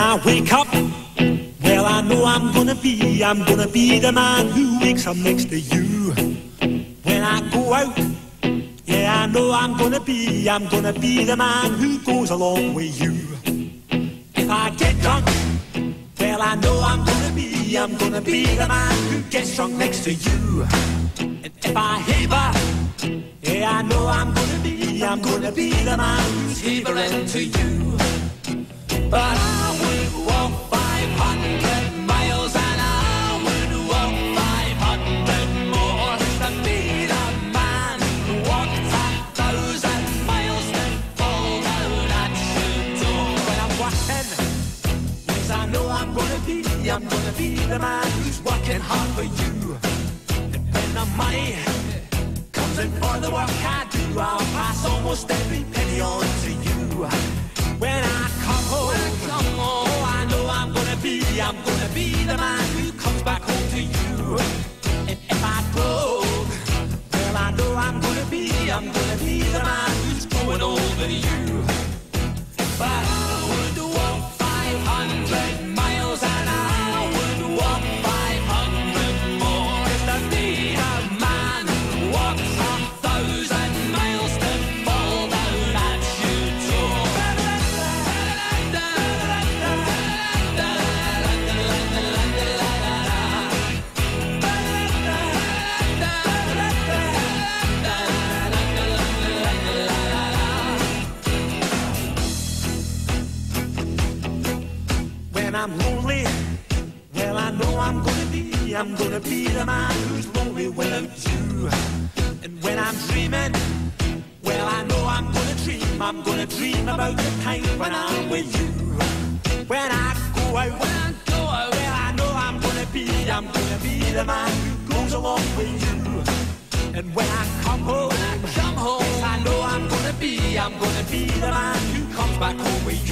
I wake up, well, I know I'm gonna be the man who wakes up next to you. When I go out, yeah, I know I'm gonna be the man who goes along with you. If I get drunk, well, I know I'm gonna be the man who gets drunk next to you. And if I heaver, yeah, I know I'm gonna be the man who's heavering to you. But I would walk 500 miles and I would walk 500 more to be the man who walked 1,000 miles then fall down at your door. When I'm walking, yes, I know I'm gonna be the man who's working hard for you. And when the money comes in for the work I do, I'll pass almost every penny on to you. When I come home, oh, I know I'm gonna be the man who comes back home to you. And if I broke, well, I know I'm gonna be the man who's going over you. But I would walk 500 miles and I would walk 500 more just to be the man who walks 1,000 miles to fall down at your door. When I'm lonely, well, I know I'm gonna be the man who's lonely without you. And when I'm dreaming, well, I know I'm gonna dream about the time when I'm with you. When I go out, well, I know I'm gonna be the man who goes along with you. And when I come home, yes, I know I'm gonna be the man who comes back home with you.